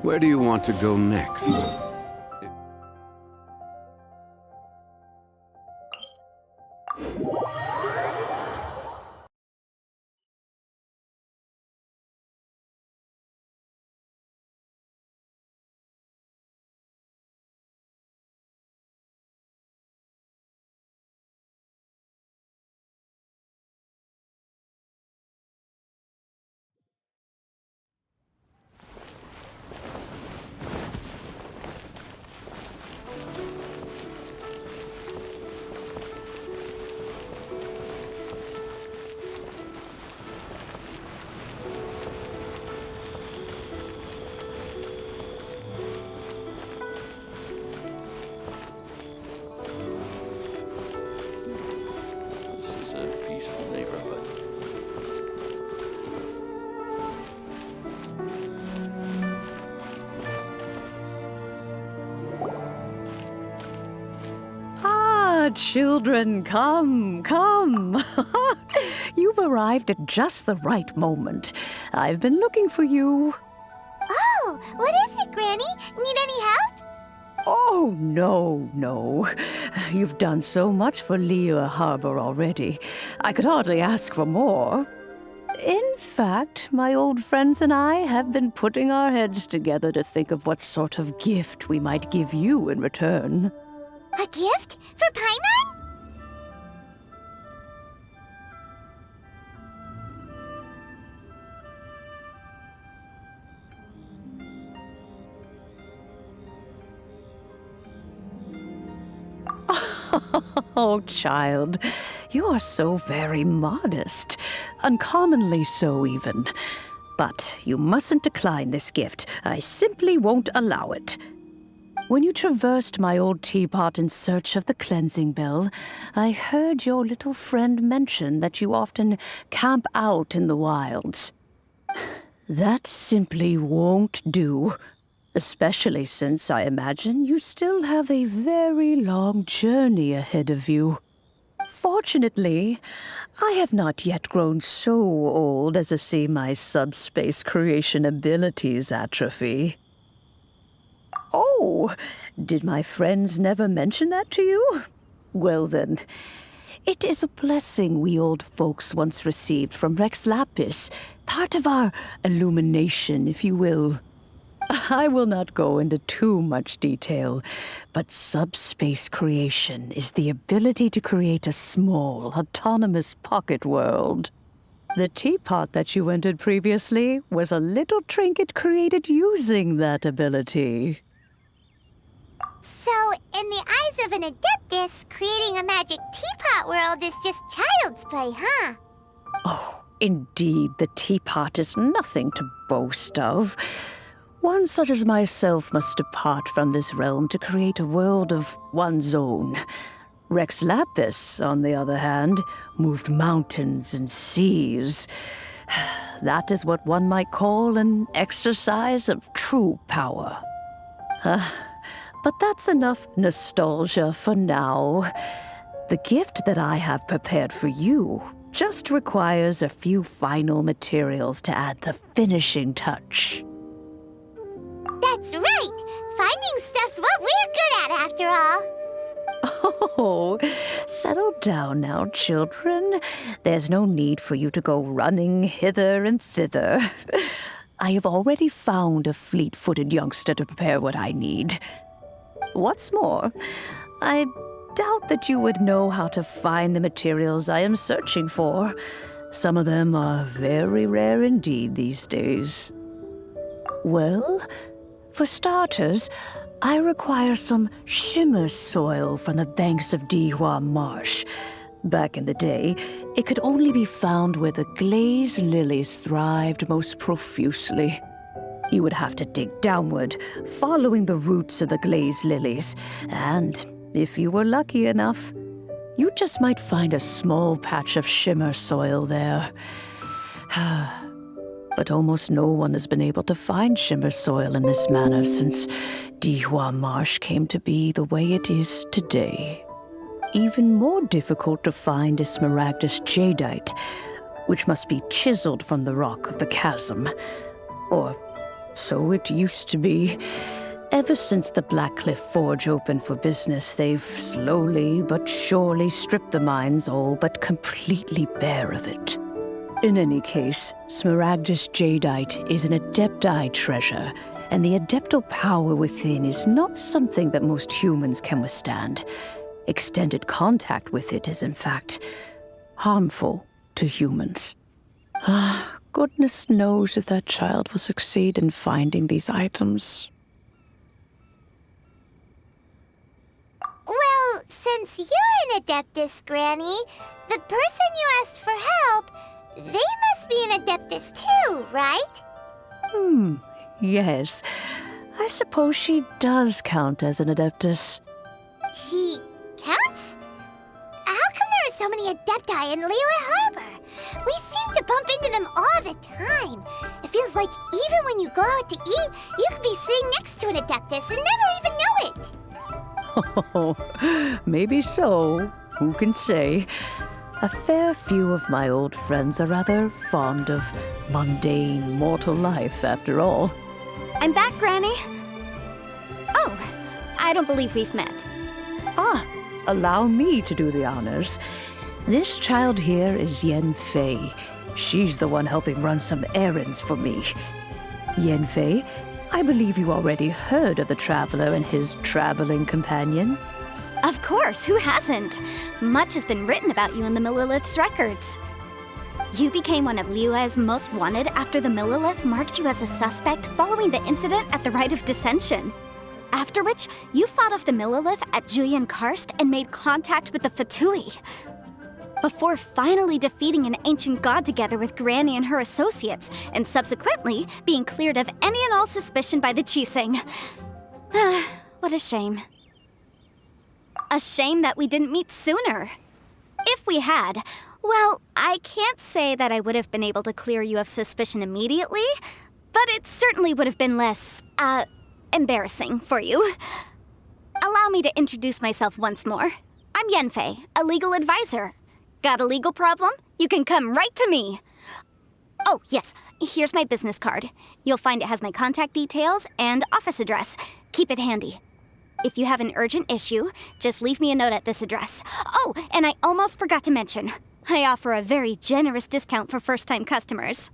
Where do you want to go next? Children, come, come. You've arrived at just the right moment. I've been looking for you. Oh, what is it, Granny? Need any help? Oh, no. You've done so much for Lea Harbor already. I could hardly ask for more. In fact, my old friends and I have been putting our heads together to think of what sort of gift we might give you in return. A gift? For Paimon? Oh, child, you are so very modest. Uncommonly so, even. But you mustn't decline this gift. I simply won't allow it. When you traversed my old teapot in search of the cleansing bell, I heard your little friend mention that you often camp out in the wilds. That simply won't do, especially since I imagine you still have a very long journey ahead of you. Fortunately, I have not yet grown so old as to see my subspace creation abilities atrophy. Oh, did my friends never mention that to you? Well then, it is a blessing we old folks once received from Rex Lapis, part of our illumination, if you will. I will not go into too much detail, but subspace creation is the ability to create a small, autonomous pocket world. The teapot that you entered previously was a little trinket created using that ability. So, in the eyes of an adeptus, creating a magic teapot world is just child's play, huh? Oh, indeed, the teapot is nothing to boast of. One such as myself must depart from this realm to create a world of one's own. Rex Lapis, on the other hand, moved mountains and seas. That is what one might call an exercise of true power. But that's enough nostalgia for now. The gift that I have prepared for you just requires a few final materials to add the finishing touch. That's right! Finding stuff's what we're good at, after all. Oh, settle down now, children. There's no need for you to go running hither and thither. I have already found a fleet-footed youngster to prepare what I need. What's more, I doubt that you would know how to find the materials I am searching for. Some of them are very rare indeed these days. Well, for starters, I require some shimmer soil from the banks of Dihua Marsh. Back in the day, it could only be found where the glazed lilies thrived most profusely. You would have to dig downward, following the roots of the glazed lilies, and if you were lucky enough, you just might find a small patch of shimmer soil there. But almost no one has been able to find shimmer soil in this manner since Dihua Marsh came to be the way it is today. Even more difficult to find is smaragdus jadeite, which must be chiseled from the rock of the chasm. Or So it used to be. Ever since the Blackcliff Forge opened for business, they've slowly but surely stripped the mines all but completely bare of it. In any case, Smaragdus Jadeite is an Adepti treasure, and the Adeptal power within is not something that most humans can withstand. Extended contact with it is, in fact, harmful to humans. Goodness knows if that child will succeed in finding these items. Well, since you're an Adeptus, Granny, the person you asked for help, they must be an Adeptus too, right? Yes. I suppose she does count as an Adeptus. She counts? How come there are so many Adepti in Liyue Harbor? We seem to bump into them all the time. It feels like even when you go out to eat, you could be sitting next to an Adeptus and never even know it. Oh, maybe so. Who can say? A fair few of my old friends are rather fond of mundane mortal life, after all. I'm back, Granny. Oh, I don't believe we've met. Allow me to do the honors. This child here is Yen Fei. She's the one helping run some errands for me. Yen Fei, I believe you already heard of the traveler and his traveling companion. Of course, who hasn't? Much has been written about you in the Millilith's records. You became one of Liyue's most wanted after the Millilith marked you as a suspect following the incident at the Rite of Dissension. After which, you fought off the Millilith at Julian Karst and made contact with the Fatui. Before finally defeating an ancient god together with Granny and her associates, and subsequently being cleared of any and all suspicion by the Chiseng. What a shame. A shame that we didn't meet sooner. If we had, well, I can't say that I would have been able to clear you of suspicion immediately, but it certainly would have been less, embarrassing for you. Allow me to introduce myself once more. I'm Yenfei, a legal advisor. Got a legal problem? You can come right to me. Oh, yes, here's my business card. You'll find it has my contact details and office address. Keep it handy. If you have an urgent issue, just leave me a note at this address. Oh, and I almost forgot to mention, I offer a very generous discount for first-time customers.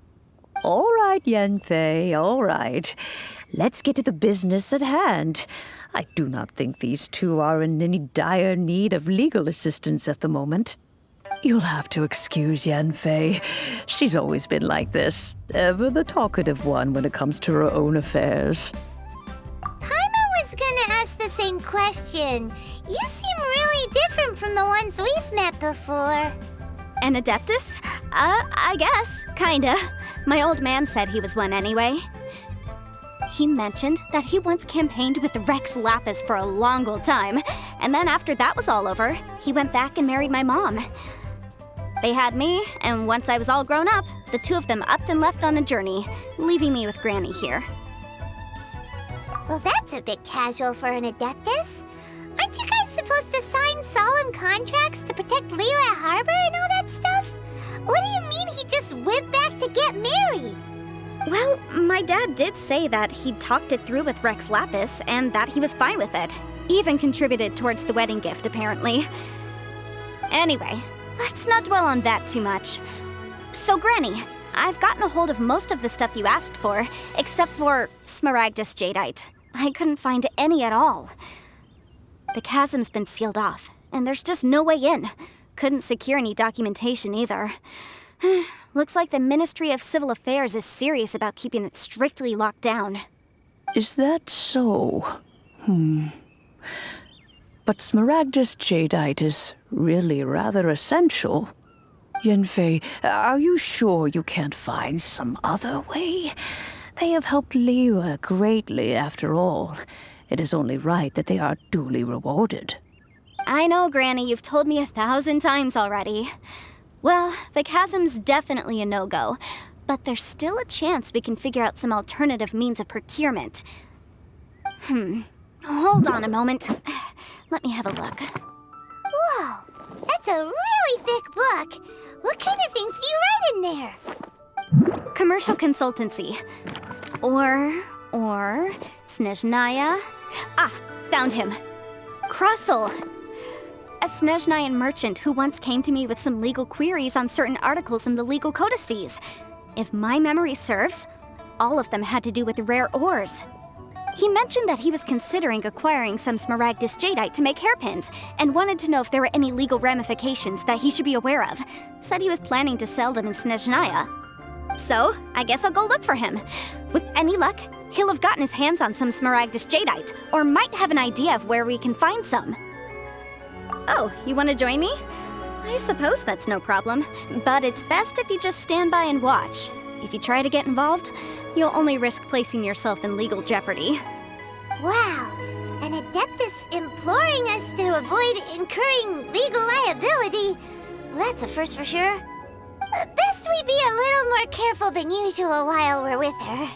All right, Yenfei, all right. Let's get to the business at hand. I do not think these two are in any dire need of legal assistance at the moment. You'll have to excuse Yenfei. She's always been like this, ever the talkative one when it comes to her own affairs. Paimon was gonna ask the same question. You seem really different from the ones we've met before. An Adeptus? I guess, kinda. My old man said he was one anyway. He mentioned that he once campaigned with Rex Lapis for a long old time, and then after that was all over, he went back and married my mom. They had me, and once I was all grown up, the two of them upped and left on a journey, leaving me with Granny here. Well, that's a bit casual for an Adeptus. Aren't you guys supposed to sign solemn contracts to protect Liyue Harbor and all that stuff? What do you mean he just went back to get married? Well, my dad did say that he'd talked it through with Rex Lapis and that he was fine with it. Even contributed towards the wedding gift, apparently. Anyway, let's not dwell on that too much. So, Granny, I've gotten a hold of most of the stuff you asked for, except for Smaragdus Jadeite. I couldn't find any at all. The chasm's been sealed off, and there's just no way in. Couldn't secure any documentation either. Looks like the Ministry of Civil Affairs is serious about keeping it strictly locked down. Is that so? But Smaragdus Jadeite is really rather essential. Yenfei, are you sure you can't find some other way? They have helped Liyue greatly, after all. It is only right that they are duly rewarded. I know, Granny, you've told me 1,000 times already. Well, the chasm's definitely a no-go, but there's still a chance we can figure out some alternative means of procurement. Hold on a moment. Let me have a look. Whoa, that's a really thick book. What kind of things do you write in there? Commercial consultancy. Or Snezhnaya. Ah, found him. Crossel. A Snezhnayan merchant who once came to me with some legal queries on certain articles in the legal codices. If my memory serves, all of them had to do with rare ores. He mentioned that he was considering acquiring some smaragdus jadeite to make hairpins, and wanted to know if there were any legal ramifications that he should be aware of. Said he was planning to sell them in Snezhnaya. So, I guess I'll go look for him. With any luck, he'll have gotten his hands on some smaragdus jadeite, or might have an idea of where we can find some. Oh, you want to join me? I suppose that's no problem, but it's best if you just stand by and watch. If you try to get involved, you'll only risk placing yourself in legal jeopardy. Wow, an Adeptus imploring us to avoid incurring legal liability. Well, that's a first for sure. Best we be a little more careful than usual while we're with her.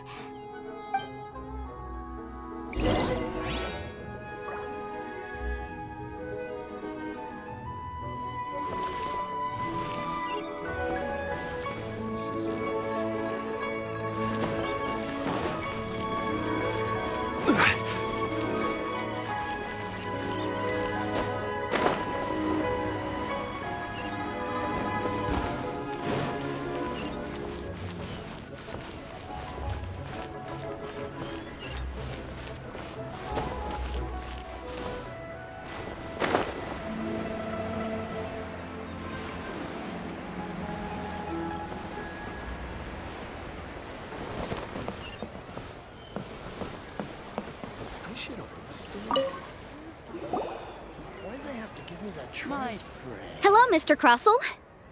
Hello, Mr. Crossel.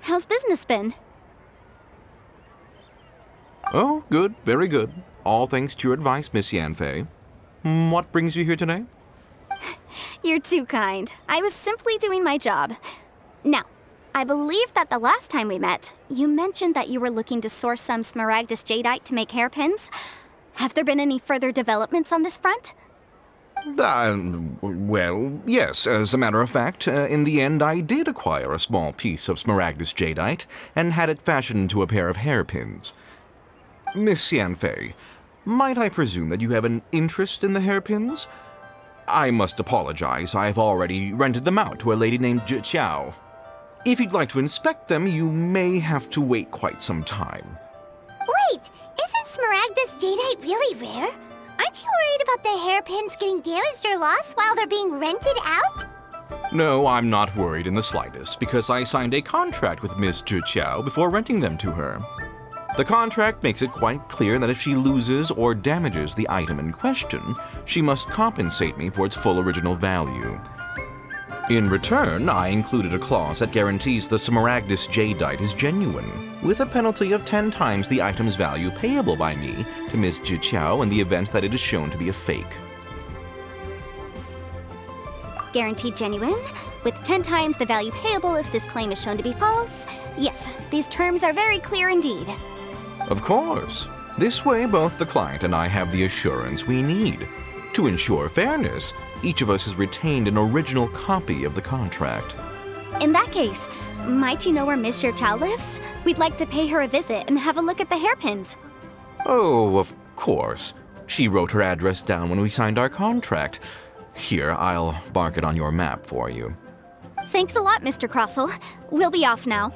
How's business been? Oh, good, very good. All thanks to your advice, Miss Yanfei. What brings you here today? You're too kind. I was simply doing my job. Now, I believe that the last time we met, you mentioned that you were looking to source some smaragdus jadeite to make hairpins. Have there been any further developments on this front? Well, yes, as a matter of fact, in the end I did acquire a small piece of smaragdus jadeite and had it fashioned into a pair of hairpins. Miss Yanfei, might I presume that you have an interest in the hairpins? I must apologize, I've already rented them out to a lady named Zhiqiao. If you'd like to inspect them, you may have to wait quite some time. Wait, isn't smaragdus jadeite really rare? Aren't you worried about the hairpins getting damaged or lost while they're being rented out? No, I'm not worried in the slightest, because I signed a contract with Miss Zhiqiao before renting them to her. The contract makes it quite clear that if she loses or damages the item in question, she must compensate me for its full original value. In return, I included a clause that guarantees the smaragdus jadeite is genuine, with a penalty of 10 times the item's value payable by me to Ms. Zhiqiao in the event that it is shown to be a fake. Guaranteed genuine, with 10 times the value payable if this claim is shown to be false? Yes, these terms are very clear indeed. Of course. This way, both the client and I have the assurance we need. To ensure fairness, each of us has retained an original copy of the contract. In that case, might you know where Miss Zhiqiao lives? We'd like to pay her a visit and have a look at the hairpins. Oh, of course. She wrote her address down when we signed our contract. Here, I'll mark it on your map for you. Thanks a lot, Mr. Crossel. We'll be off now.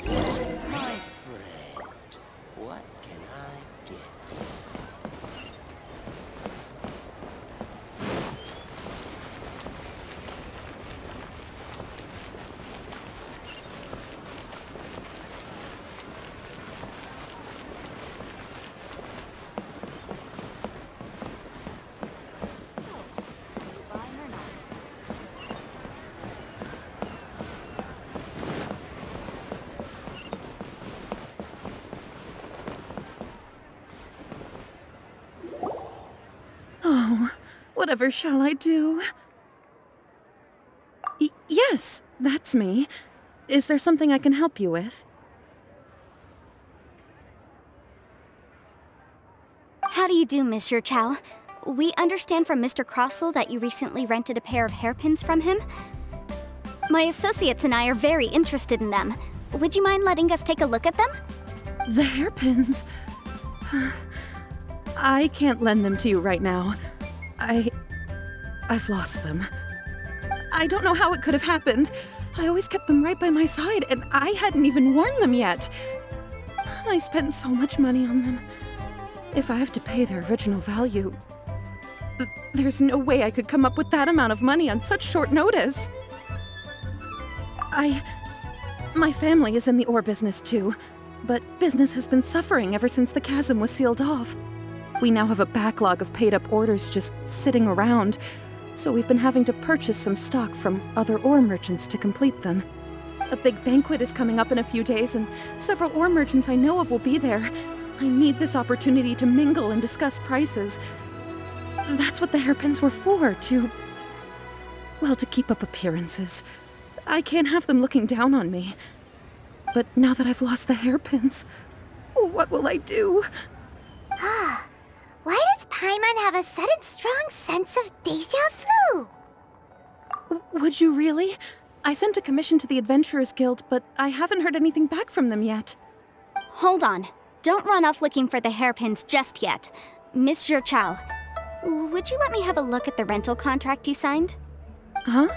My friend, what can I get? Whatever shall I do? Yes, that's me. Is there something I can help you with? How do you do, Miss Zhiqiao? We understand from Mr. Crossel that you recently rented a pair of hairpins from him. My associates and I are very interested in them. Would you mind letting us take a look at them? The hairpins? I can't lend them to you right now. I've lost them. I don't know how it could have happened. I always kept them right by my side, and I hadn't even worn them yet. I spent so much money on them. If I have to pay their original value, there's no way I could come up with that amount of money on such short notice. My family is in the ore business too, but business has been suffering ever since the chasm was sealed off. We now have a backlog of paid-up orders just sitting around, so we've been having to purchase some stock from other ore merchants to complete them. A big banquet is coming up in a few days, and several ore merchants I know of will be there. I need this opportunity to mingle and discuss prices. That's what the hairpins were for, to keep up appearances. I can't have them looking down on me. But now that I've lost the hairpins, what will I do? Why does Paimon have a sudden strong sense of déjà vu? Would you really? I sent a commission to the Adventurers Guild, but I haven't heard anything back from them yet. Hold on. Don't run off looking for the hairpins just yet. Miss Chow, would you let me have a look at the rental contract you signed? Huh?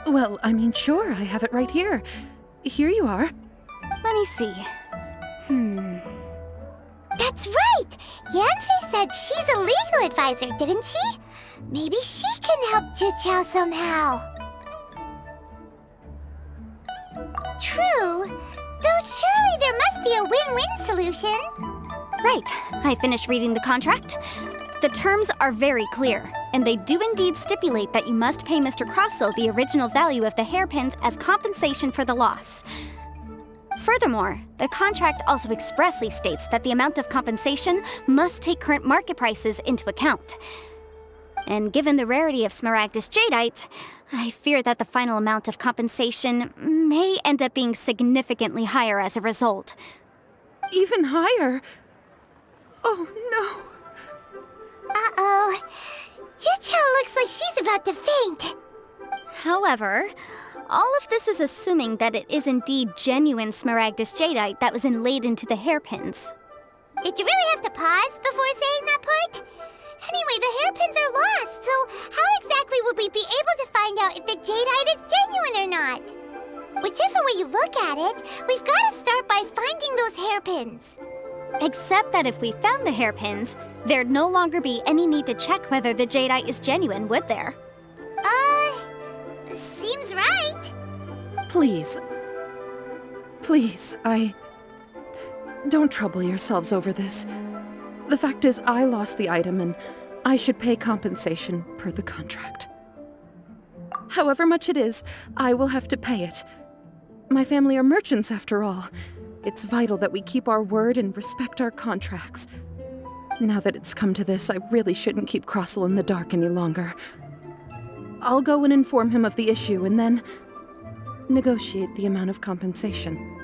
Well, I mean, sure, I have it right here. Here you are. Let me see. That's right! Yanfei said she's a legal advisor, didn't she? Maybe she can help Juqiao somehow. True. Though surely there must be a win-win solution. Right. I finished reading the contract. The terms are very clear, and they do indeed stipulate that you must pay Mr. Crossell the original value of the hairpins as compensation for the loss. Furthermore, the contract also expressly states that the amount of compensation must take current market prices into account. And given the rarity of Smaragdus Jadeite, I fear that the final amount of compensation may end up being significantly higher as a result. Even higher? Oh, no. Uh-oh. Juqiao looks like she's about to faint. However, all of this is assuming that it is indeed genuine Smaragdus Jadeite that was inlaid into the hairpins. Did you really have to pause before saying that part? Anyway, the hairpins are lost, so how exactly would we be able to find out if the jadeite is genuine or not? Whichever way you look at it, we've got to start by finding those hairpins. Except that if we found the hairpins, there'd no longer be any need to check whether the jadeite is genuine, would there? Seems right. Please, don't trouble yourselves over this. The fact is, I lost the item and I should pay compensation per the contract. However much it is, I will have to pay it. My family are merchants, after all. It's vital that we keep our word and respect our contracts. Now that it's come to this, I really shouldn't keep Crossell in the dark any longer. I'll go and inform him of the issue and then negotiate the amount of compensation.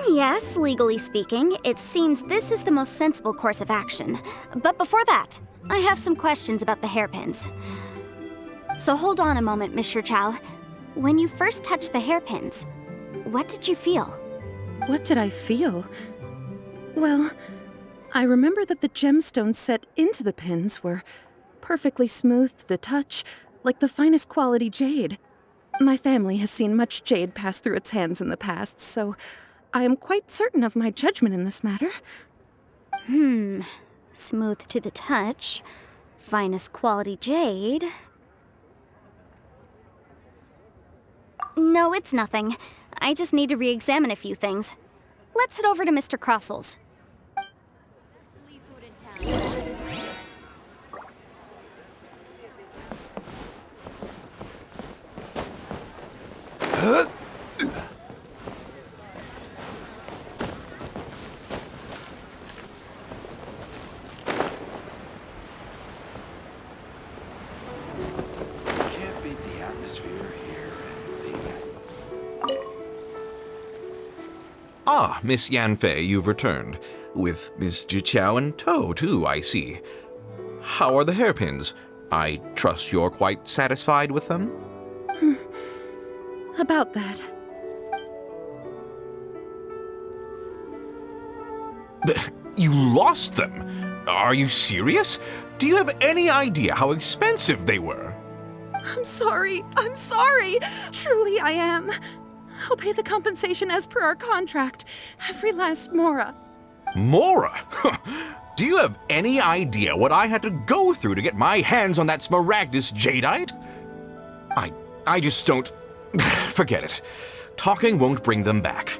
Yes, legally speaking, it seems this is the most sensible course of action. But before that, I have some questions about the hairpins. So hold on a moment, Mr. Chow. When you first touched the hairpins, what did you feel? What did I feel? Well, I remember that the gemstones set into the pins were perfectly smooth to the touch, like the finest quality jade. My family has seen much jade pass through its hands in the past, so I am quite certain of my judgment in this matter. Smooth to the touch, finest quality jade. No, it's nothing. I just need to re-examine a few things. Let's head over to Mr. Crossell's. Can't beat the atmosphere here and leave it. Ah, Miss Yanfei, you've returned. With Miss Juqiao in tow, too, I see. How are the hairpins? I trust you're quite satisfied with them? About that. You lost them? Are you serious? Do you have any idea how expensive they were? I'm sorry. Truly I am. I'll pay the compensation as per our contract. Every last mora. Mora? Do you have any idea what I had to go through to get my hands on that Smaragdus jadeite? I just don't... Forget it. Talking won't bring them back.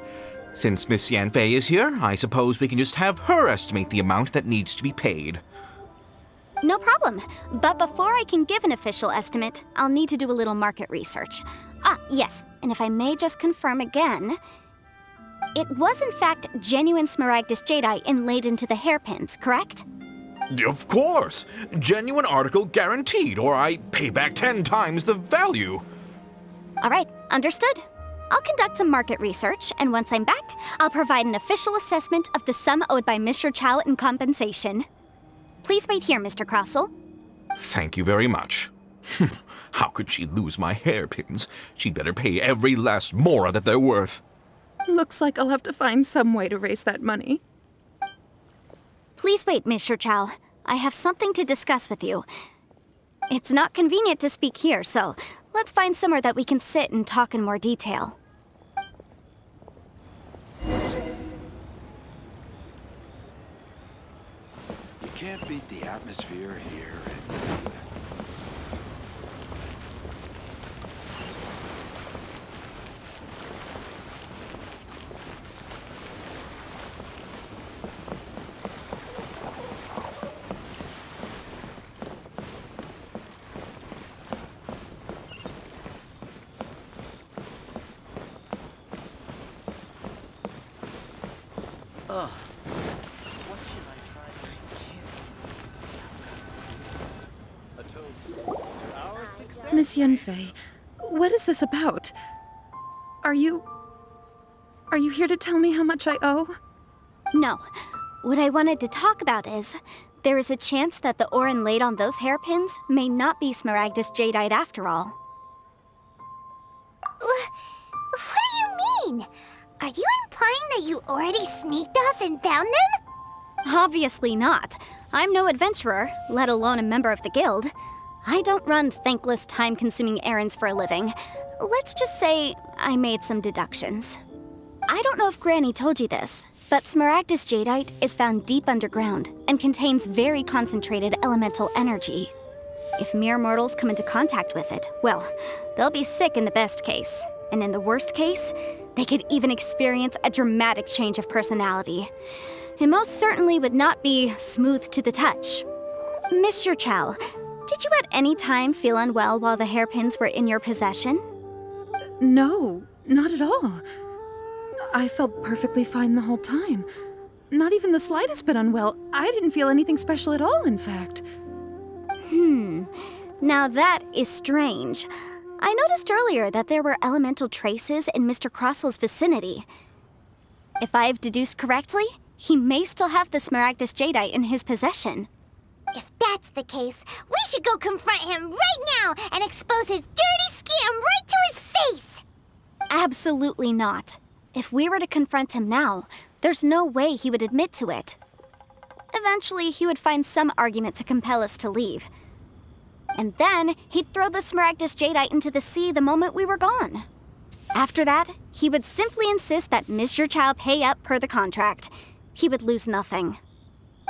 Since Miss Yanfei is here, I suppose we can just have her estimate the amount that needs to be paid. No problem. But before I can give an official estimate, I'll need to do a little market research. Ah, yes, and if I may just confirm again, it was in fact genuine Smaragdus jadeite inlaid into the hairpins, correct? Of course! Genuine article guaranteed, or I pay back 10 times the value. All right, understood. I'll conduct some market research, and once I'm back, I'll provide an official assessment of the sum owed by Mr. Chow in compensation. Please wait here, Mr. Crossell. Thank you very much. How could she lose my hairpins? She'd better pay every last mora that they're worth. Looks like I'll have to find some way to raise that money. Please wait, Mr. Chow. I have something to discuss with you. It's not convenient to speak here, so let's find somewhere that we can sit and talk in more detail. You can't beat the atmosphere here and leave it. What should I try to begin? A toast to our success. Miss Yanfei, what is this about? Are you here to tell me how much I owe? No. What I wanted to talk about is, there is a chance that the ore inlaid on those hairpins may not be Smaragdus jadeite after all. What do you mean? Are you implying that you already sneaked off and found them? Obviously not. I'm no adventurer, let alone a member of the guild. I don't run thankless, time-consuming errands for a living. Let's just say I made some deductions. I don't know if Granny told you this, but Smaragdus jadeite is found deep underground and contains very concentrated elemental energy. If mere mortals come into contact with it, well, they'll be sick in the best case. And in the worst case, they could even experience a dramatic change of personality. It most certainly would not be smooth to the touch. Mr. Chow, did you at any time feel unwell while the hairpins were in your possession? No, not at all. I felt perfectly fine the whole time. Not even the slightest bit unwell. I didn't feel anything special at all, in fact. Now that is strange. I noticed earlier that there were elemental traces in Mr. Crossell's vicinity. If I've deduced correctly, he may still have the Smaragdus jadeite in his possession. If that's the case, we should go confront him right now and expose his dirty scam right to his face! Absolutely not. If we were to confront him now, there's no way he would admit to it. Eventually, he would find some argument to compel us to leave. And then, he'd throw the Smaragdus jadeite into the sea the moment we were gone. After that, he would simply insist that Mr. Chow pay up per the contract. He would lose nothing.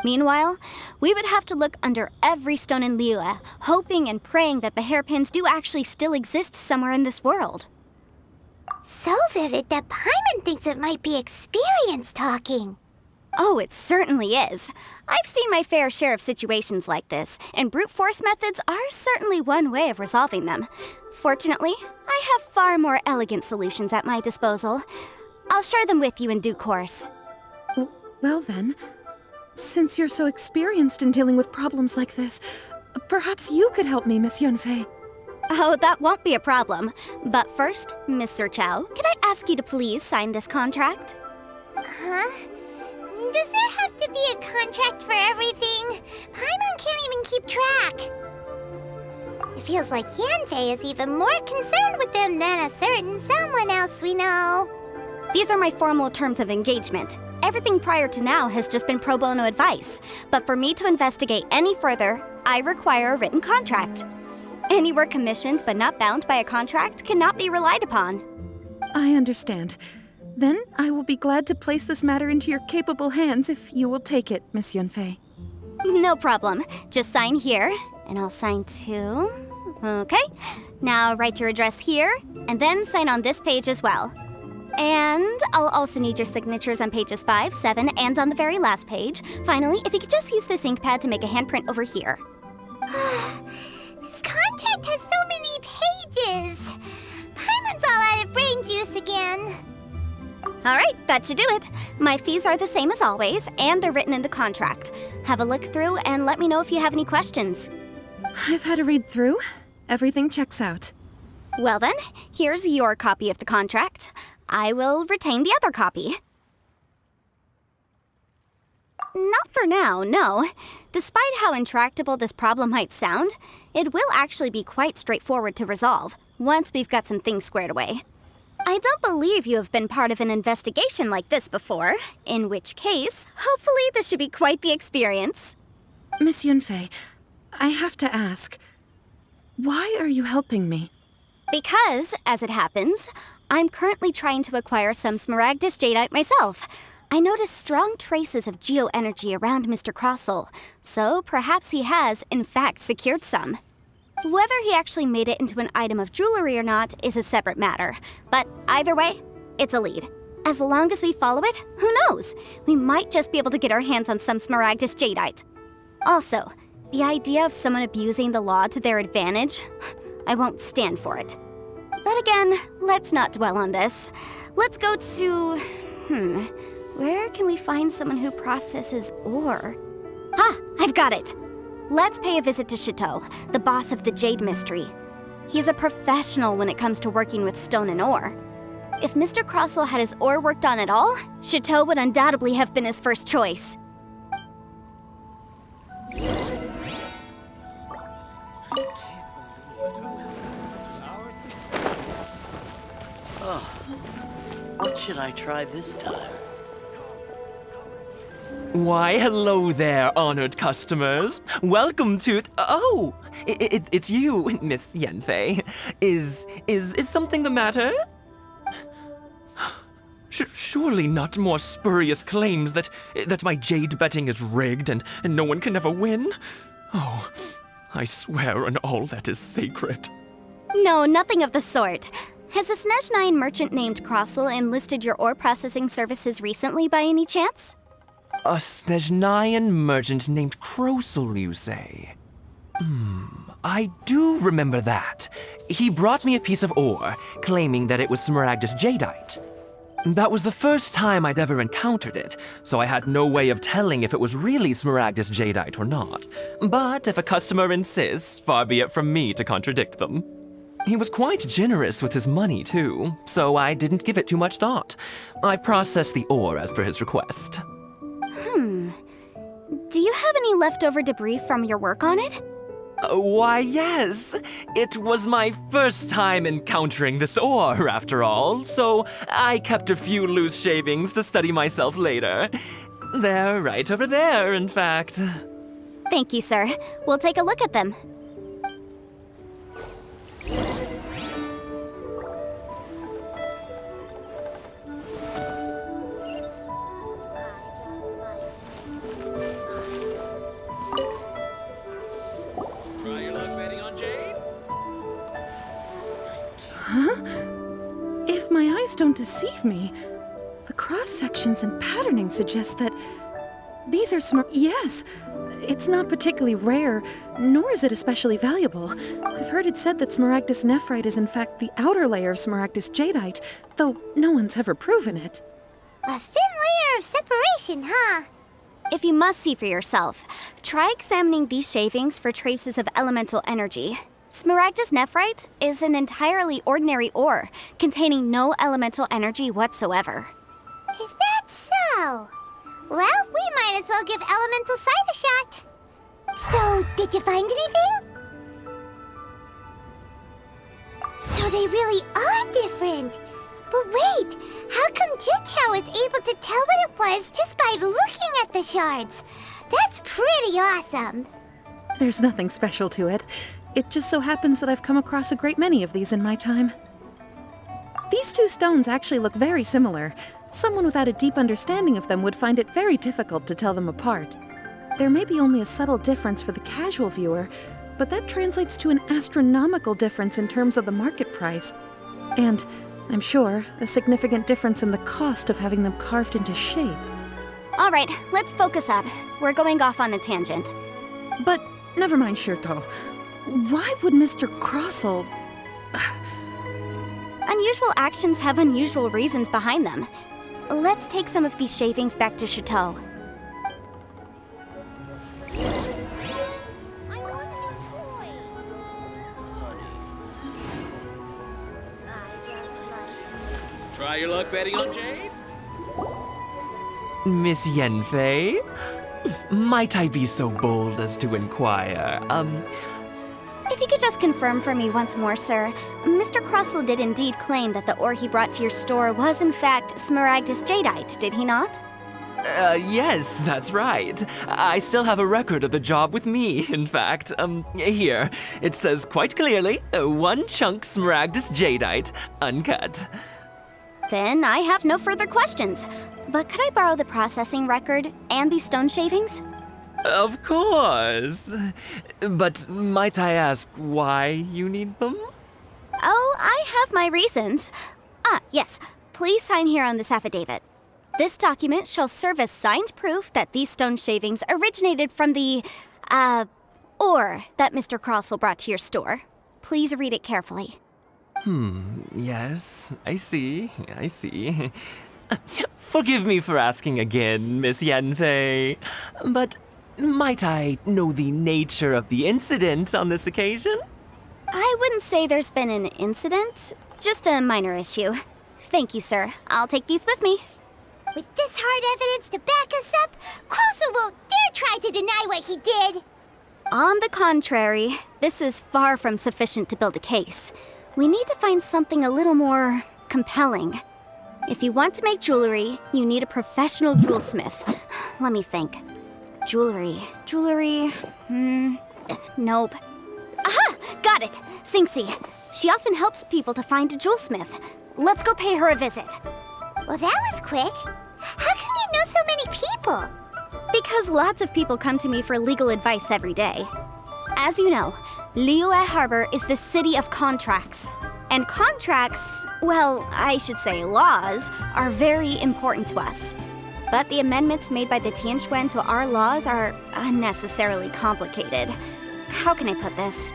Meanwhile, we would have to look under every stone in Liyue, hoping and praying that the hairpins do actually still exist somewhere in this world. So vivid that Paimon thinks it might be experience talking. Oh, it certainly is. I've seen my fair share of situations like this, and brute force methods are certainly one way of resolving them. Fortunately, I have far more elegant solutions at my disposal. I'll share them with you in due course. Well then, since you're so experienced in dealing with problems like this, perhaps you could help me, Miss Yanfei. Oh, that won't be a problem. But first, Mr. Chow, can I ask you to please sign this contract? Huh? Does there have to be a contract for everything? Paimon can't even keep track. It feels like Yanfei is even more concerned with them than a certain someone else we know. These are my formal terms of engagement. Everything prior to now has just been pro bono advice, but for me to investigate any further, I require a written contract. Any work commissioned but not bound by a contract cannot be relied upon. I understand. Then I will be glad to place this matter into your capable hands if you will take it, Miss Yunfei. No problem. Just sign here, and I'll sign too. Okay. Now write your address here, and then sign on this page as well. And I'll also need your signatures on pages 5, 7, and on the very last page. Finally, if you could just use this ink pad to make a handprint over here. This contract has so many pages. Paimon's all out of brain juice again. All right, that should do it. My fees are the same as always, and they're written in the contract. Have a look through and let me know if you have any questions. I've had a read through. Everything checks out. Well then, here's your copy of the contract. I will retain the other copy. Not for now, no. Despite how intractable this problem might sound, it will actually be quite straightforward to resolve, once we've got some things squared away. I don't believe you have been part of an investigation like this before, in which case, hopefully this should be quite the experience. Miss Yunfei, I have to ask, why are you helping me? Because, as it happens, I'm currently trying to acquire some Smaragdus Jadeite myself. I noticed strong traces of geoenergy around Mr. Crossel, so perhaps he has, in fact, secured some. Whether he actually made it into an item of jewelry or not is a separate matter, but either way, it's a lead. As long as we follow it, who knows? We might just be able to get our hands on some Smaragdus Jadeite. Also, the idea of someone abusing the law to their advantage, I won't stand for it. But again, let's not dwell on this. Let's go to... where can we find someone who processes ore? Ah, I've got it! Let's pay a visit to Chateau, the boss of the Jade Mystery. He's a professional when it comes to working with stone and ore. If Mr. Crossel had his ore worked on at all, Chateau would undoubtedly have been his first choice. What should I try this time? Why, hello there, honored customers. Welcome to... Oh, it's you, Miss Yanfei. Is something the matter? Surely not more spurious claims that my jade betting is rigged and no one can ever win? Oh, I swear on all that is sacred. No, nothing of the sort. Has a Snezhnine merchant named Crossel enlisted your ore processing services recently by any chance? A Snezhnine merchant named Crossel, you say? I do remember that. He brought me a piece of ore, claiming that it was Smaragdus Jadeite. That was the first time I'd ever encountered it, so I had no way of telling if it was really Smaragdus Jadeite or not. But if a customer insists, far be it from me to contradict them. He was quite generous with his money, too, so I didn't give it too much thought. I processed the ore as per his request. Do you have any leftover debris from your work on it? Why, yes. It was my first time encountering this ore, after all, so I kept a few loose shavings to study myself later. They're right over there, in fact. Thank you, sir. We'll take a look at them. If my eyes don't deceive me, the cross-sections and patterning suggest that these are Yes, it's not particularly rare, nor is it especially valuable. I've heard it said that Smaragdus nephrite is in fact the outer layer of Smaragdus Jadeite, though no one's ever proven it. A thin layer of separation, huh? If you must see for yourself, try examining these shavings for traces of elemental energy. Smaragdus nephrite is an entirely ordinary ore, containing no elemental energy whatsoever. Is that so? Well, we might as well give Elemental Sight a shot. So, did you find anything? So they really are different. But But wait, how come Jichao was able to tell what it was just by looking at the shards? That's pretty awesome. There's nothing special to it. It just so happens that I've come across a great many of these in my time. These two stones actually look very similar. Someone without a deep understanding of them would find it very difficult to tell them apart. There may be only a subtle difference for the casual viewer, but that translates to an astronomical difference in terms of the market price. And, I'm sure, a significant difference in the cost of having them carved into shape. All right, let's focus up. We're going off on a tangent. But never mind, Shirto. Why would Mr. Crossell... Unusual actions have unusual reasons behind them. Let's take some of these shavings back to Chateau. I want a new toy. I just like to... Try your luck betting on Jade? Miss Yenfei? Might I be so bold as to inquire, If you could just confirm for me once more, sir. Mr. Crossell did indeed claim that the ore he brought to your store was in fact Smaragdus jadeite, did he not? Yes, that's right. I still have a record of the job with me, in fact. Here. It says quite clearly, 1 chunk Smaragdus jadeite, uncut. Then I have no further questions. But could I borrow the processing record and these stone shavings? Of course. But might I ask why you need them? Oh, I have my reasons. Ah, yes. Please sign here on this affidavit. This document shall serve as signed proof that these stone shavings originated from the, ore that Mr. Crossell brought to your store. Please read it carefully. Yes, I see. Forgive me for asking again, Miss Yenfei, but might I know the nature of the incident on this occasion? I wouldn't say there's been an incident, just a minor issue. Thank you, sir. I'll take these with me. With this hard evidence to back us up, Crossell won't dare try to deny what he did. On the contrary, this is far from sufficient to build a case. We need to find something a little more compelling. If you want to make jewelry, you need a professional jewelsmith. Let me think. Jewelry. Nope. Aha! Got it! Singxi. She often helps people to find a jewelsmith. Let's go pay her a visit. Well, that was quick. How come you know so many people? Because lots of people come to me for legal advice every day. As you know, Liyue Harbor is the city of contracts. And contracts, well, I should say laws, are very important to us. But the amendments made by the Tianquan to our laws are unnecessarily complicated. How can I put this?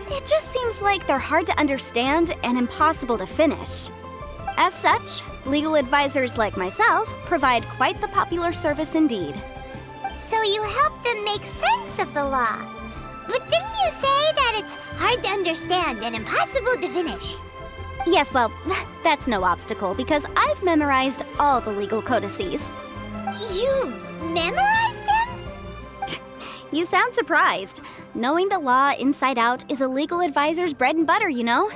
It just seems like they're hard to understand and impossible to finish. As such, legal advisors like myself provide quite the popular service indeed. So you help them make sense of the law. But didn't you say that it's hard to understand and impossible to finish? Yes, well, that's no obstacle because I've memorized all the legal codices. You memorized them? You sound surprised. Knowing the law inside out is a legal advisor's bread and butter, you know?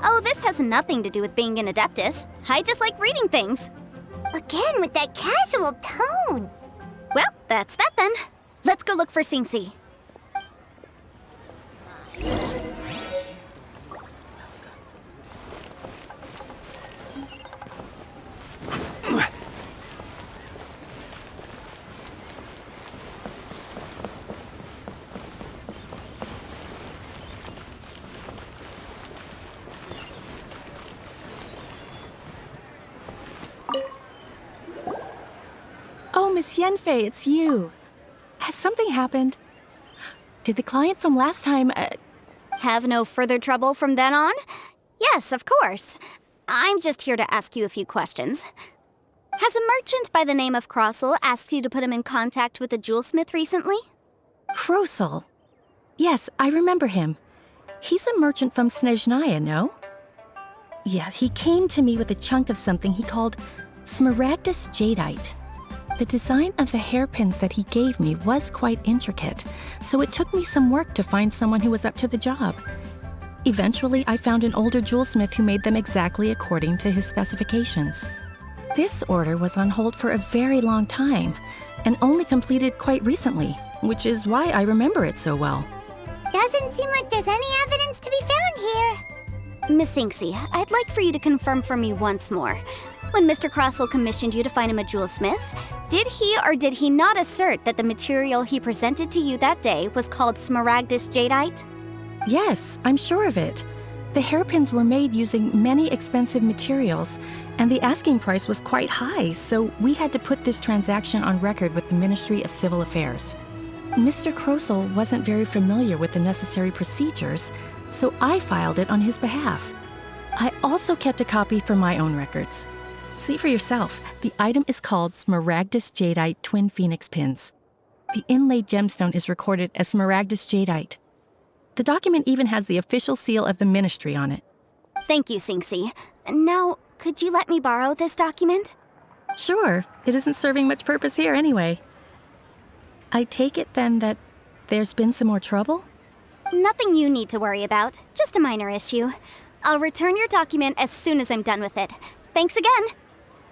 Oh, this has nothing to do with being an adeptus. I just like reading things. Again, with that casual tone. Well, that's that then. Let's go look for Singxi. Oh, Miss Yenfei, it's you. Has something happened? Did the client from last time, Have no further trouble from then on? Yes, of course. I'm just here to ask you a few questions. Has a merchant by the name of Crossell asked you to put him in contact with a jewelsmith recently? Crossell? Yes, I remember him. He's a merchant from Snezhnaya, no? Yes, he came to me with a chunk of something he called Smaragdus jadeite. The design of the hairpins that he gave me was quite intricate, so it took me some work to find someone who was up to the job. Eventually, I found an older jewelsmith who made them exactly according to his specifications. This order was on hold for a very long time, and only completed quite recently, which is why I remember it so well. Doesn't seem like there's any evidence to be found here. Miss Sinksy, I'd like for you to confirm for me once more. When Mr. Crossell commissioned you to find him a jewelsmith, did he or did he not assert that the material he presented to you that day was called smaragdus jadeite? Yes, I'm sure of it. The hairpins were made using many expensive materials, and the asking price was quite high, so we had to put this transaction on record with the Ministry of Civil Affairs. Mr. Crossell wasn't very familiar with the necessary procedures, so I filed it on his behalf. I also kept a copy for my own records. See for yourself, the item is called Smaragdus Jadeite Twin Phoenix Pins. The inlaid gemstone is recorded as Smaragdus Jadeite. The document even has the official seal of the ministry on it. Thank you, Sinksy. Now, could you let me borrow this document? Sure, it isn't serving much purpose here anyway. I take it then that there's been some more trouble? Nothing you need to worry about, just a minor issue. I'll return your document as soon as I'm done with it. Thanks again.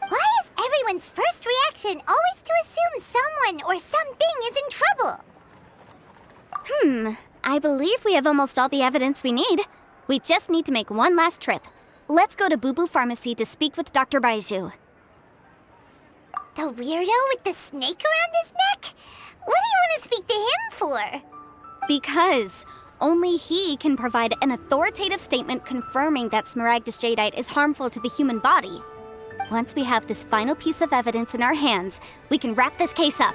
Why is everyone's first reaction always to assume someone or something is in trouble? I believe we have almost all the evidence we need. We just need to make one last trip. Let's go to Boo Boo Pharmacy to speak with Dr. Baiju. The weirdo with the snake around his neck? What do you want to speak to him for? Because only he can provide an authoritative statement confirming that smaragdus jadeite is harmful to the human body. Once we have this final piece of evidence in our hands, we can wrap this case up.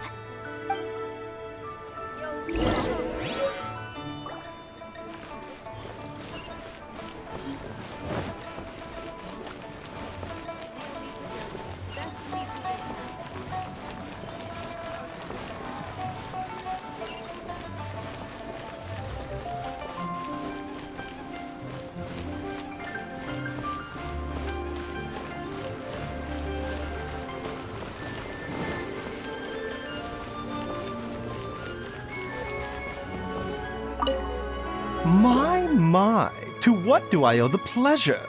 My, to what do I owe the pleasure?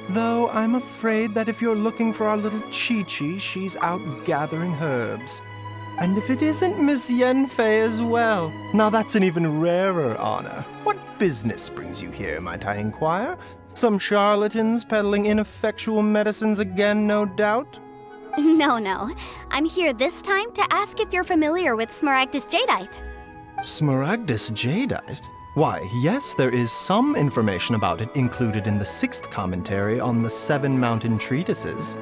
Though I'm afraid that if you're looking for our little Chi-Chi, she's out gathering herbs. And if it isn't Miss Yenfei as well, now that's an even rarer honor. What business brings you here, might I inquire? Some charlatans peddling ineffectual medicines again, no doubt? No. I'm here this time to ask if you're familiar with smaragdus jadeite. Smaragdus jadeite? Why, yes, there is some information about it included in the 6th commentary on the 7 Mountain Treatises.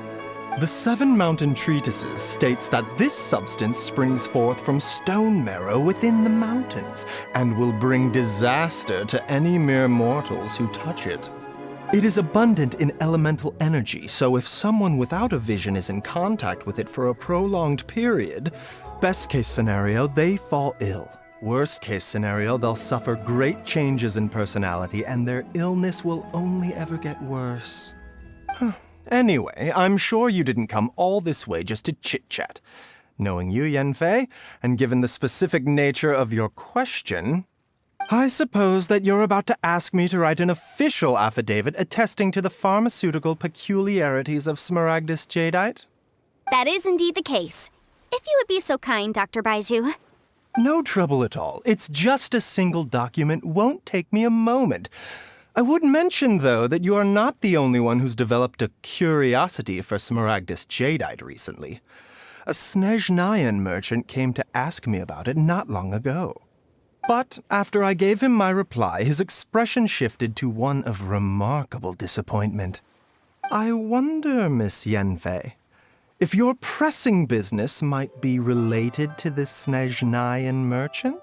The 7 Mountain Treatises states that this substance springs forth from stone marrow within the mountains and will bring disaster to any mere mortals who touch it. It is abundant in elemental energy, so if someone without a vision is in contact with it for a prolonged period, best case scenario, they fall ill. Worst case scenario, they'll suffer great changes in personality and their illness will only ever get worse. Anyway, I'm sure you didn't come all this way just to chit-chat. Knowing you, Yenfei, and given the specific nature of your question, I suppose that you're about to ask me to write an official affidavit attesting to the pharmaceutical peculiarities of smaragdus jadeite? That is indeed the case. If you would be so kind, Dr. Baiju. No trouble at all. It's just a single document. Won't take me a moment. I would mention, though, that you are not the only one who's developed a curiosity for smaragdus jadeite recently. A Snezhnayan merchant came to ask me about it not long ago. But after I gave him my reply, his expression shifted to one of remarkable disappointment. I wonder, Miss Yenfei, if your pressing business might be related to this Snezhnayan merchant?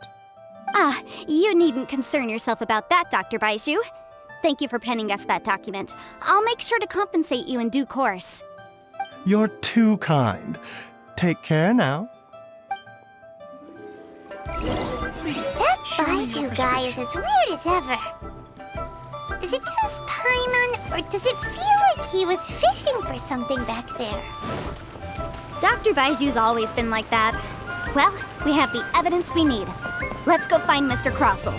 You needn't concern yourself about that, Dr. Baiju. Thank you for penning us that document. I'll make sure to compensate you in due course. You're too kind. Take care now. That Baiju guy is as weird as ever. Is it just Paimon, or does it feel like he was fishing for something back there? Dr. Baiju's always been like that. Well, we have the evidence we need. Let's go find Mr. Crossell.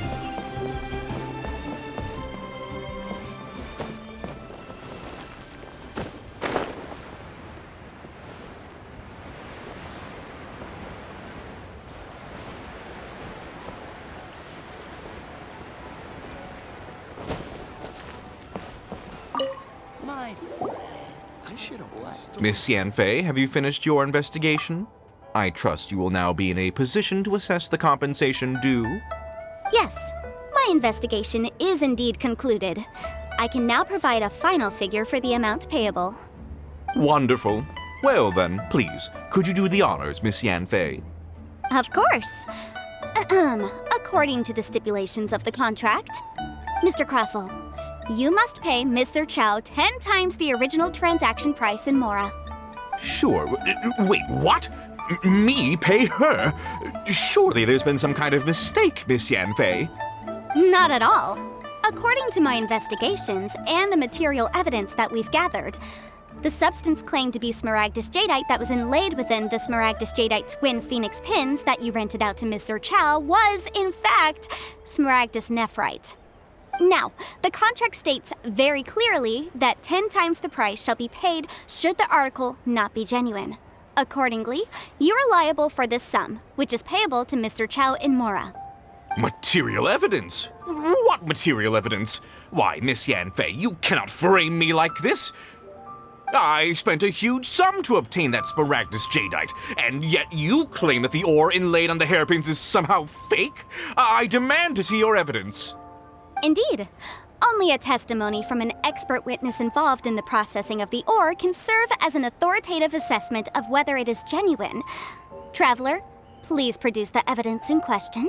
My friend, I should have blessed. Miss Yanfei, have you finished your investigation? I trust you will now be in a position to assess the compensation due. Yes, my investigation is indeed concluded. I can now provide a final figure for the amount payable. Wonderful. Well then, please, could you do the honors, Miss Yanfei? Of course. According to the stipulations of the contract, Mr. Crossell, you must pay Mr. Chow 10 times the original transaction price in Mora. Sure. Wait, what? Me pay her? Surely there's been some kind of mistake, Miss Yanfei. Not at all. According to my investigations and the material evidence that we've gathered, the substance claimed to be Smaragdus Jadeite that was inlaid within the Smaragdus Jadeite twin phoenix pins that you rented out to Mr. Chow was, in fact, Smaragdus Nephrite. Now, the contract states very clearly that 10 times the price shall be paid should the article not be genuine. Accordingly, you are liable for this sum, which is payable to Mr. Chow in Mora. Material evidence? What material evidence? Why, Miss Yanfei, you cannot frame me like this. I spent a huge sum to obtain that Smaragdus Jadeite, and yet you claim that the ore inlaid on the hairpins is somehow fake? I demand to see your evidence. Indeed. Only a testimony from an expert witness involved in the processing of the ore can serve as an authoritative assessment of whether it is genuine. Traveler, please produce the evidence in question.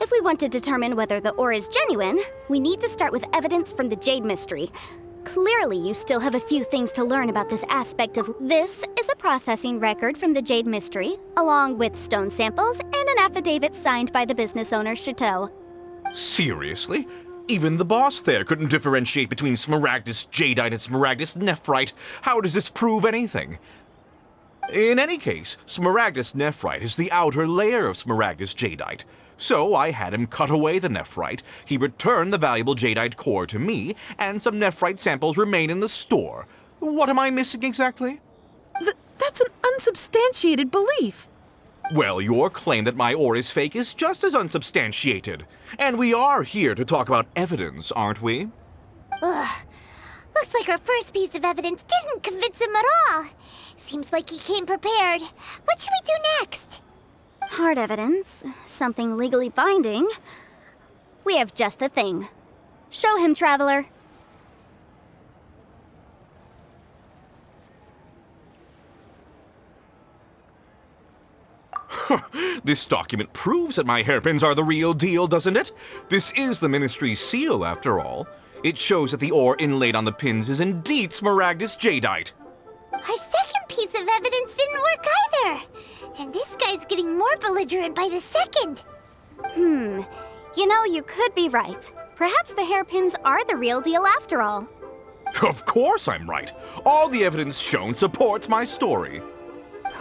If we want to determine whether the ore is genuine, we need to start with evidence from the Jade Mystery. Clearly, you still have a few things to learn about this aspect of... This is a processing record from the Jade Mystery, along with stone samples and an affidavit signed by the business owner, Chateau. Seriously? Even the boss there couldn't differentiate between Smaragdus Jadeite and Smaragdus Nephrite. How does this prove anything? In any case, Smaragdus Nephrite is the outer layer of Smaragdus Jadeite. So I had him cut away the Nephrite, he returned the valuable Jadeite core to me, and some Nephrite samples remain in the store. What am I missing exactly? That's an unsubstantiated belief. Well, your claim that my ore is fake is just as unsubstantiated. And we are here to talk about evidence, aren't we? Ugh. Looks like our first piece of evidence didn't convince him at all. Seems like he came prepared. What should we do next? Hard evidence, something legally binding. We have just the thing. Show him, Traveler. This document proves that my hairpins are the real deal, doesn't it? This is the Ministry's seal, after all. It shows that the ore inlaid on the pins is indeed Smaragdus Jadeite. Our second piece of evidence didn't work either. And this guy's getting more belligerent by the second. You know, you could be right. Perhaps the hairpins are the real deal after all. Of course I'm right. All the evidence shown supports my story.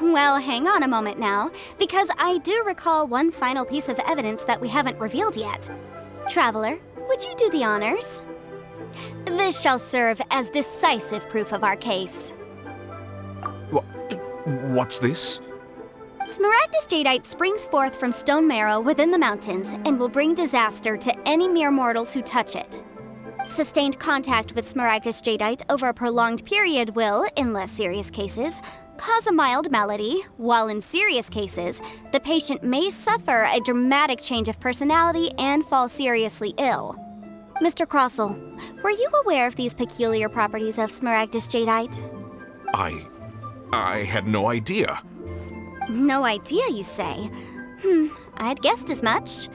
Well, hang on a moment now, because I do recall one final piece of evidence that we haven't revealed yet. Traveler, would you do the honors? This shall serve as decisive proof of our case. What's this? Smaragdus Jadeite springs forth from stone marrow within the mountains and will bring disaster to any mere mortals who touch it. Sustained contact with Smaragdus Jadeite over a prolonged period will, in less serious cases, cause a mild malady, while in serious cases, the patient may suffer a dramatic change of personality and fall seriously ill. Mr. Crossell, were you aware of these peculiar properties of Smaragdus Jadeite? I had no idea. No idea, you say? I'd guessed as much.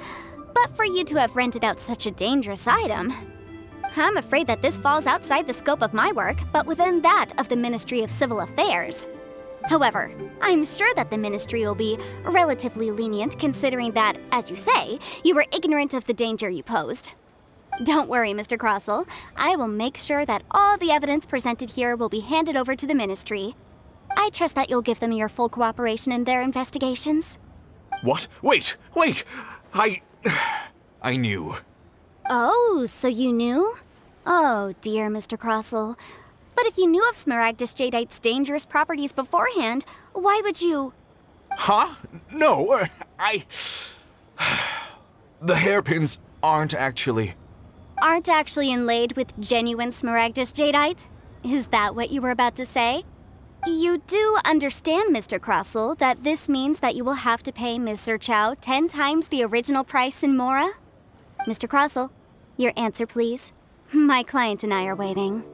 But for you to have rented out such a dangerous item... I'm afraid that this falls outside the scope of my work, but within that of the Ministry of Civil Affairs. However, I'm sure that the Ministry will be relatively lenient considering that, as you say, you were ignorant of the danger you posed. Don't worry, Mr. Crossell. I will make sure that all the evidence presented here will be handed over to the Ministry. I trust that you'll give them your full cooperation in their investigations. What? Wait! I knew. Oh, so you knew? Oh, dear, Mr. Crossell. But if you knew of Smaragdus Jadeite's dangerous properties beforehand, why would you... Huh? No, The hairpins aren't actually inlaid with genuine Smaragdus Jadeite? Is that what you were about to say? You do understand, Mr. Crossell, that this means that you will have to pay Ms. Zerchow 10 times the original price in Mora? Mr. Crossell, your answer, please. My client and I are waiting.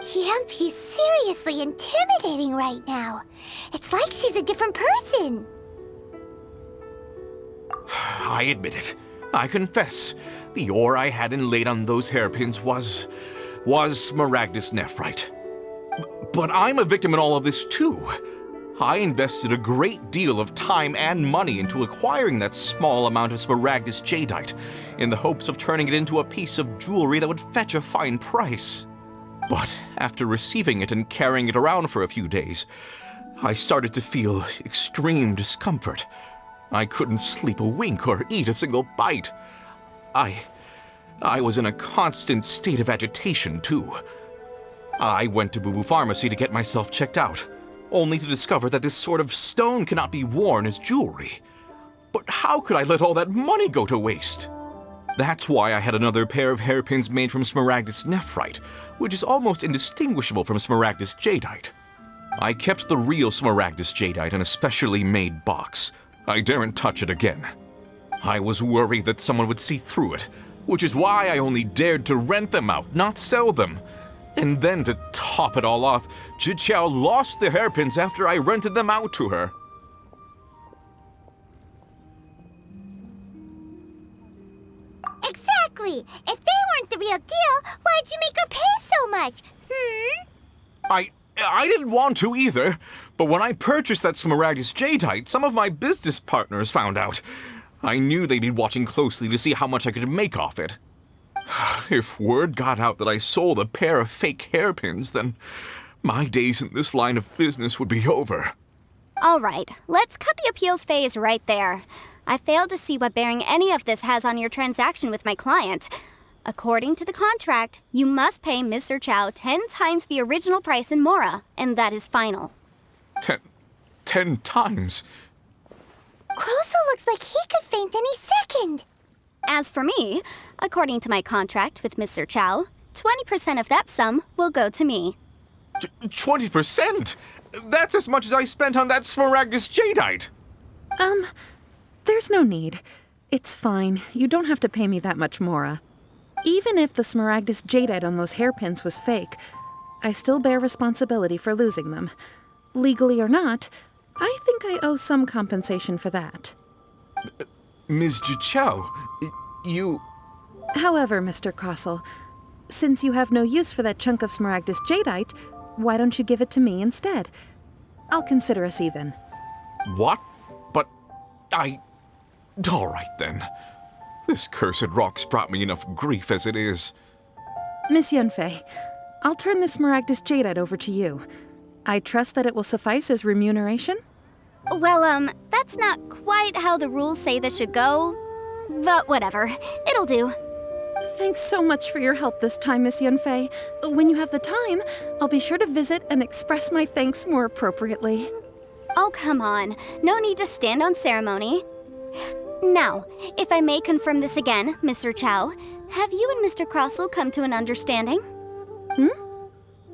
Yampy's seriously intimidating right now. It's like she's a different person. I admit it. I confess. The ore I had inlaid on those hairpins was Smaragdus nephrite. But I'm a victim in all of this too. I invested a great deal of time and money into acquiring that small amount of Smaragdus Jadeite in the hopes of turning it into a piece of jewelry that would fetch a fine price. But after receiving it and carrying it around for a few days, I started to feel extreme discomfort. I couldn't sleep a wink or eat a single bite. I was in a constant state of agitation, too. I went to Boo Boo Pharmacy to get myself checked out, only to discover that this sort of stone cannot be worn as jewelry. But how could I let all that money go to waste? That's why I had another pair of hairpins made from Smaragdus nephrite, which is almost indistinguishable from Smaragdus Jadeite. I kept the real Smaragdus Jadeite in a specially made box. I daren't touch it again. I was worried that someone would see through it, which is why I only dared to rent them out, not sell them. And then to top it all off, Zhiqiao lost the hairpins after I rented them out to her. Exactly! If they weren't the real deal, why'd you make her pay so much? I didn't want to either, but when I purchased that Smaragdus Jadeite, some of my business partners found out. I knew they'd be watching closely to see how much I could make off it. If word got out that I sold a pair of fake hairpins, then my days in this line of business would be over. All right, let's cut the appeals phase right there. I failed to see what bearing any of this has on your transaction with my client. According to the contract, you must pay Ms. Zerchow 10 times the original price in Mora, and that is final. 10 times? Crossell looks like he could faint any second. As for me, according to my contract with Ms. Zerchow, 20% of that sum will go to me. 20%? That's as much as I spent on that Smaragdus Jadeite! There's no need. It's fine. You don't have to pay me that much, Mora. Even if the Smaragdus Jadeite on those hairpins was fake, I still bear responsibility for losing them. Legally or not, I think I owe some compensation for that. Ms. Zhiqiao, you... However, Mr. Crossell, since you have no use for that chunk of Smaragdus Jadeite, why don't you give it to me instead? I'll consider us even. What? But all right then. This cursed rock's brought me enough grief as it is. Miss Yunfei, I'll turn this Smaragdus Jadeite over to you. I trust that it will suffice as remuneration? Well, that's not quite how the rules say this should go. But whatever, it'll do. Thanks so much for your help this time, Miss Yunfei. When you have the time, I'll be sure to visit and express my thanks more appropriately. Oh, come on. No need to stand on ceremony. Now, if I may confirm this again, Mr. Chow, have you and Mr. Crossell come to an understanding?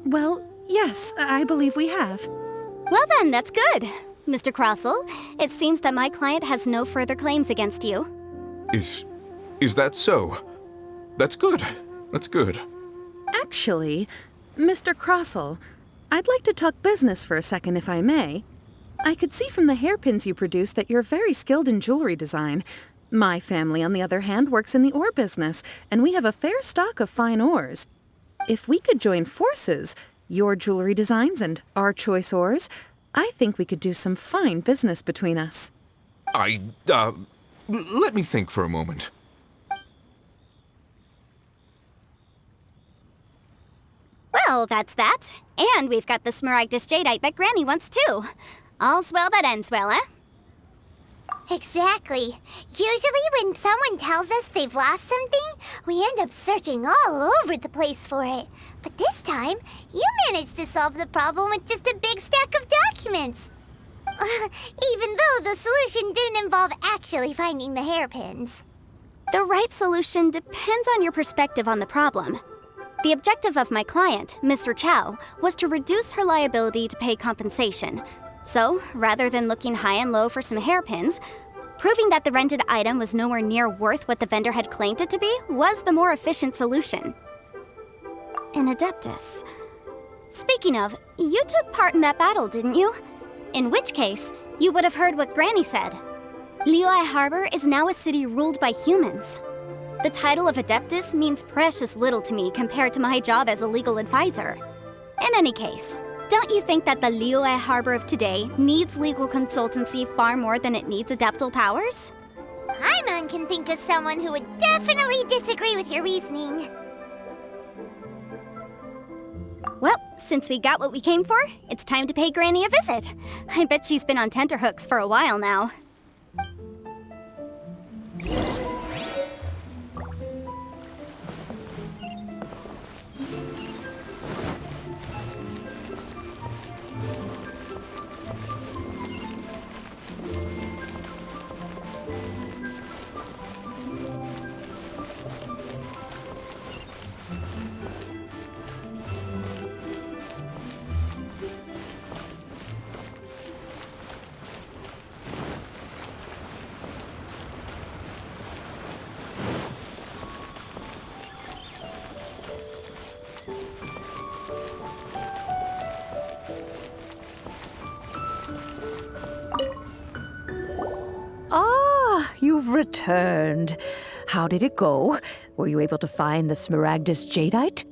Well, yes, I believe we have. Well then, that's good. Mr. Crossell, it seems that my client has no further claims against you. Is that so? That's good. That's good. Actually, Mr. Crossell, I'd like to talk business for a second if I may. I could see from the hairpins you produce that you're very skilled in jewelry design. My family, on the other hand, works in the ore business, and we have a fair stock of fine ores. If we could join forces, your jewelry designs and our choice ores, I think we could do some fine business between us. Let me think for a moment. Well, that's that. And we've got the Smaragdus Jadeite that Granny wants too. All's well that ends well, eh? Exactly. Usually when someone tells us they've lost something, we end up searching all over the place for it. But this time, you managed to solve the problem with just a big stack of documents. Even though the solution didn't involve actually finding the hairpins. The right solution depends on your perspective on the problem. The objective of my client, Mr. Chow, was to reduce her liability to pay compensation. So, rather than looking high and low for some hairpins, proving that the rented item was nowhere near worth what the vendor had claimed it to be was the more efficient solution. An Adeptus. Speaking of, you took part in that battle, didn't you? In which case, you would have heard what Granny said. Liyue Harbor is now a city ruled by humans. The title of Adeptus means precious little to me compared to my job as a legal advisor. In any case, don't you think that the Liyue Harbor of today needs legal consultancy far more than it needs adeptal powers? Paimon can think of someone who would definitely disagree with your reasoning. Well, since we got what we came for, it's time to pay Granny a visit. I bet she's been on tenterhooks for a while now. Ah, you've returned. How did it go? Were you able to find the Smaragdus Jadeite?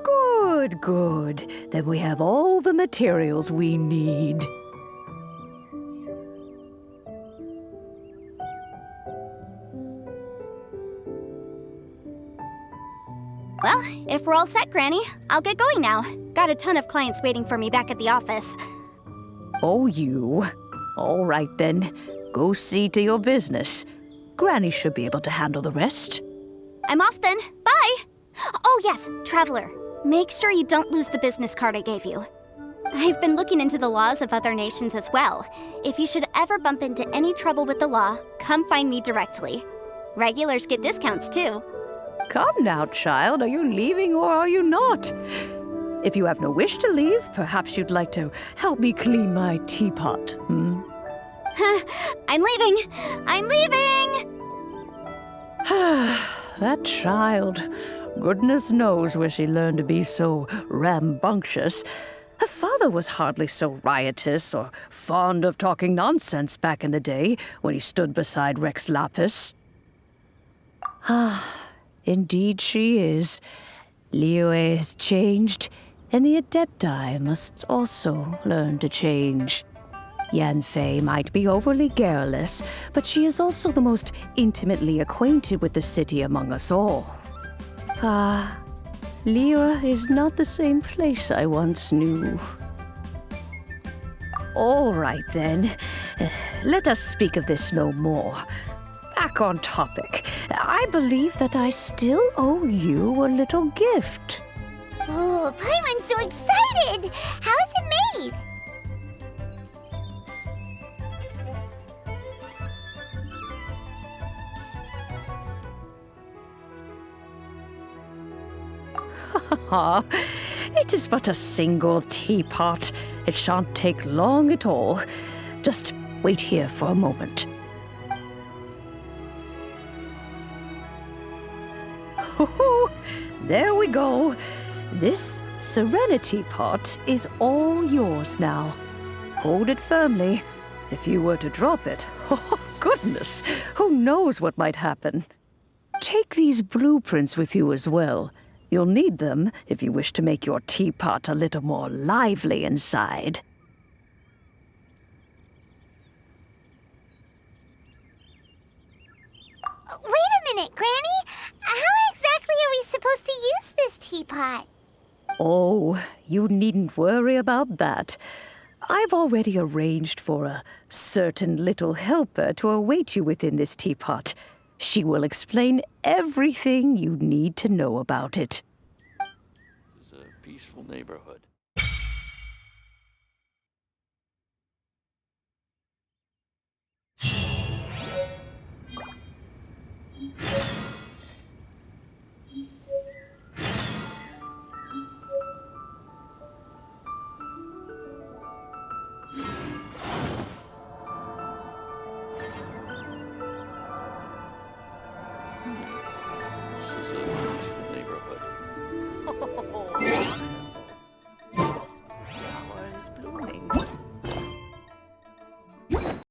Good, good. Then we have all the materials we need. Well, if we're all set, Granny, I'll get going now. Got a ton of clients waiting for me back at the office. Oh, you. All right, then. Go see to your business. Granny should be able to handle the rest. I'm off then. Bye! Oh yes, Traveler. Make sure you don't lose the business card I gave you. I've been looking into the laws of other nations as well. If you should ever bump into any trouble with the law, come find me directly. Regulars get discounts too. Come now, child. Are you leaving or are you not? If you have no wish to leave, perhaps you'd like to help me clean my teapot, hmm? I'm leaving! I'm leaving! That child. Goodness knows where she learned to be so rambunctious. Her father was hardly so riotous or fond of talking nonsense back in the day when he stood beside Rex Lapis. Indeed she is. Liyue has changed, and the Adepti must also learn to change. Yanfei might be overly garrulous, but she is also the most intimately acquainted with the city among us all. Liyue is not the same place I once knew. All right, then. Let us speak of this no more. Back on topic. I believe that I still owe you a little gift. Oh, Paimon's so excited! How is it made? It is but a single teapot. It shan't take long at all. Just wait here for a moment. There we go. This Serenity Pot is all yours now. Hold it firmly. If you were to drop it, oh goodness, who knows what might happen. Take these blueprints with you as well. You'll need them if you wish to make your teapot a little more lively inside. Wait a minute, Granny! How exactly are we supposed to use this teapot? Oh, you needn't worry about that. I've already arranged for a certain little helper to await you within this teapot. She will explain everything you need to know about it. This is a peaceful neighborhood.